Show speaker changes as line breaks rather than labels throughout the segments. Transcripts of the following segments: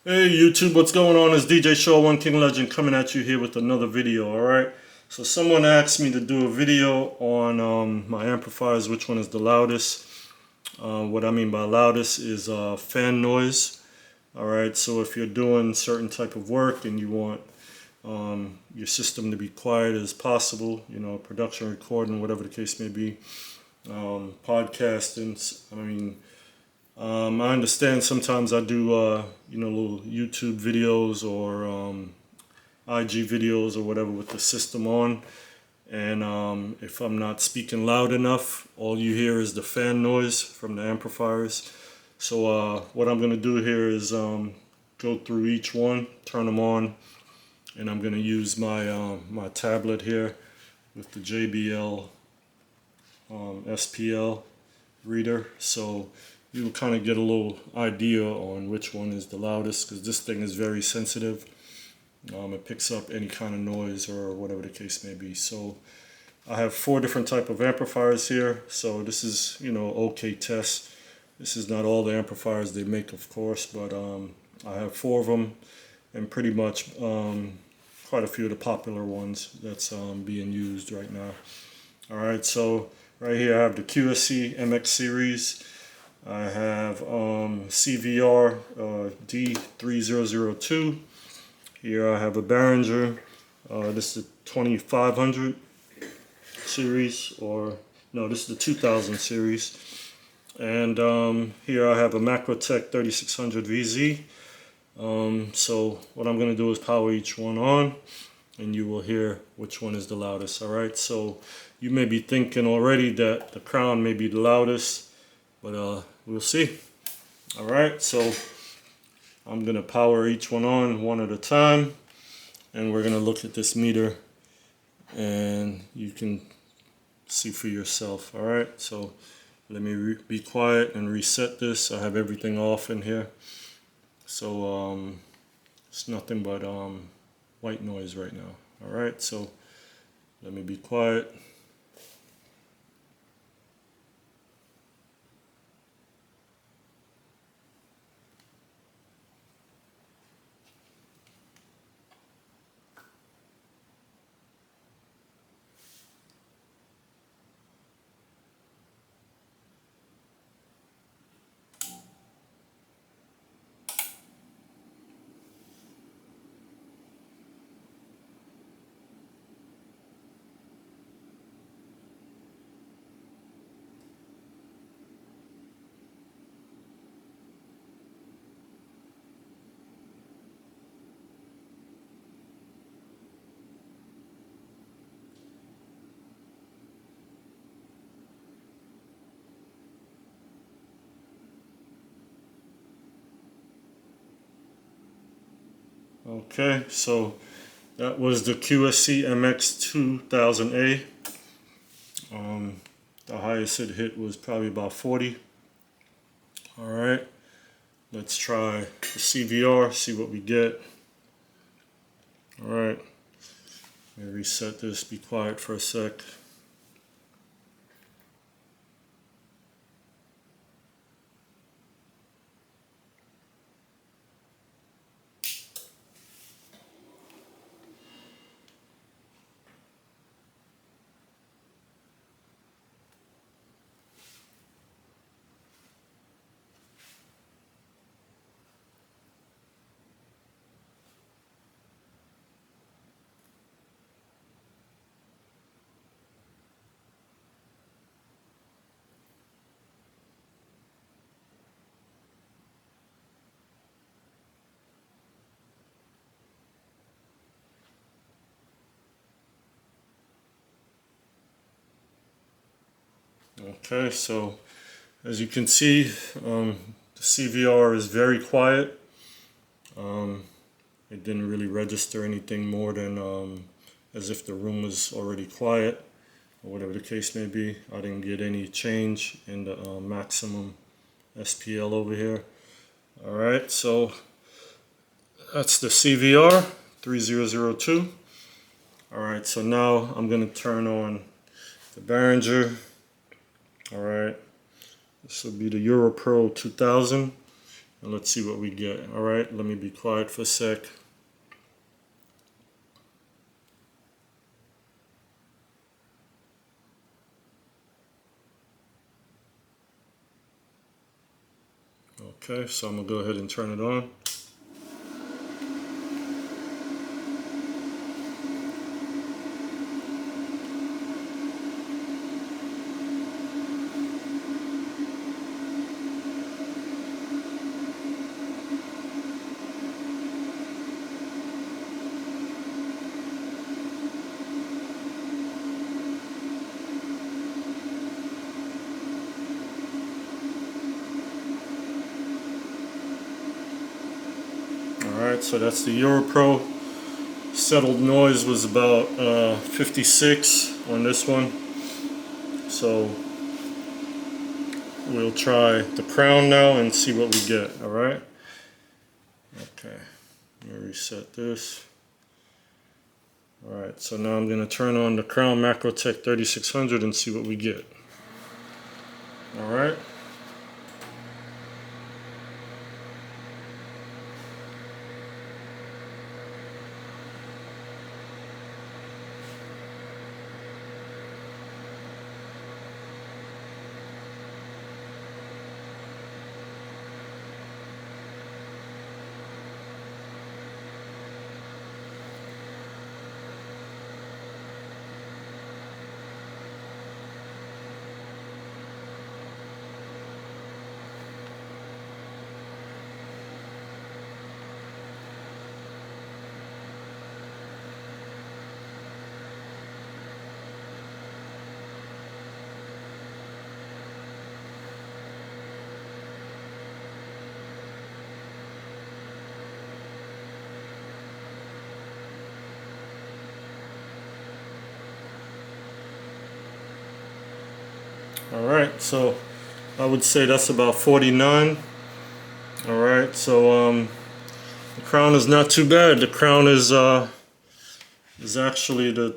Hey YouTube, what's going on? It's DJ Show One King Legend coming at you here with another video, alright? So someone asked me to do a video on my amplifiers, which one is the loudest. What I mean by loudest is fan noise. Alright, so if you're doing certain type of work and you want your system to be quiet as possible, you know, production, recording, whatever the case may be, podcasting, I understand sometimes I do, little YouTube videos or IG videos or whatever with the system on. And if I'm not speaking loud enough, all you hear is the fan noise from the amplifiers. So what I'm going to do here is go through each one, turn them on, and I'm going to use my, my tablet here with the JBL SPL reader. So you'll kind of get a little idea on which one is the loudest, because this thing is very sensitive. It picks up any kind of noise or whatever the case may be. So I have 4 different type of amplifiers here. So this is, OK test. This is not all the amplifiers they make, of course, but I have 4 of them, and pretty much quite a few of the popular ones that's being used right now. All right, so right here I have the QSC MX series. I have CVR D3002. Here I have a Behringer. This is the 2500 series, or no, this is the 2000 series. And here I have a Macrotech 3600 VZ. So what I'm going to do is power each one on, and you will hear which one is the loudest. All right, so you may be thinking already that the Crown may be the loudest, but we'll see. All right, so I'm gonna power each one on one at a time, and we're gonna look at this meter, and you can see for yourself. All right, so let me be quiet and reset this. I have everything off in here, so it's nothing but white noise right now. All right, so let me be quiet. Okay, so that was the QSC MX 2000A. The highest it hit was probably about 40. All right, let's try the CVR, see what we get. All right, let me reset this, be quiet for a sec. Okay, so as you can see, the CVR is very quiet. It didn't really register anything more than as if the room was already quiet, or whatever the case may be. I didn't get any change in the maximum SPL over here. All right, so that's the CVR 3002. All right, so now I'm going to turn on the Behringer. All right, this will be the Euro Pro 2000. and let's see what we get. All right, let me be quiet for a sec. Okay, so I'm gonna go ahead and turn it on. Alright, so that's the Europro. Settled noise was about 56 on this one. So we'll try the crown now and see what we get, alright? Okay, let me reset this. Alright, so now I'm going to turn on the Crown Macrotech 3600 and see what we get. Alright. Alright, so I would say that's about 49. Alright, so the crown is not too bad. The crown is actually the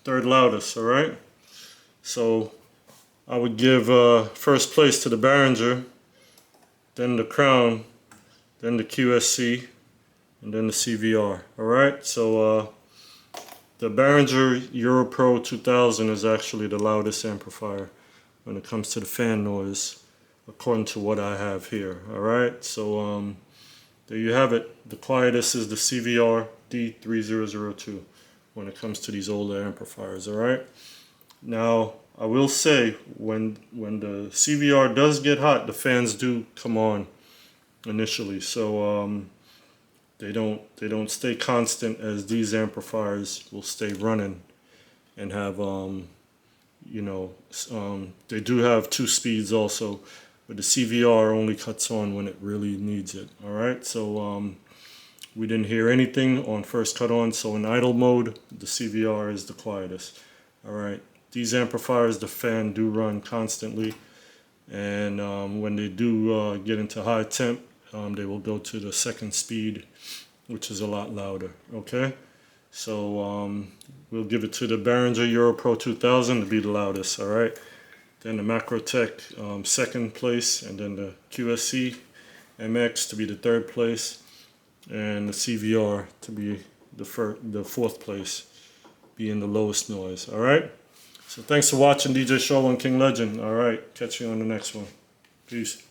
third loudest, alright? So I would give first place to the Behringer, then the crown, then the QSC, and then the CVR, alright? So the Behringer Europro 2000 is actually the loudest amplifier when it comes to the fan noise, according to what I have here. Alright, so there you have it. The quietest is the CVR D3002 when it comes to these older amplifiers. Alright, now I will say when the CVR does get hot, the fans do come on initially. So they don't stay constant, as these amplifiers will stay running and have you know, they do have 2 speeds also, but the CVR only cuts on when it really needs it. All right, so we didn't hear anything on first cut on, so in idle mode the CVR is the quietest. All right, these amplifiers, the fan do run constantly, and when they do get into high temp, they will go to the second speed, which is a lot louder. Okay, so we'll give it to the Behringer Europro 2000 to be the loudest. All right, then the Macrotech second place, and then the QSC MX to be the third place, and the CVR to be the fourth place, being the lowest noise. All right, so thanks for watching DJ Show on King Legend. All right, catch you on the next one. Peace.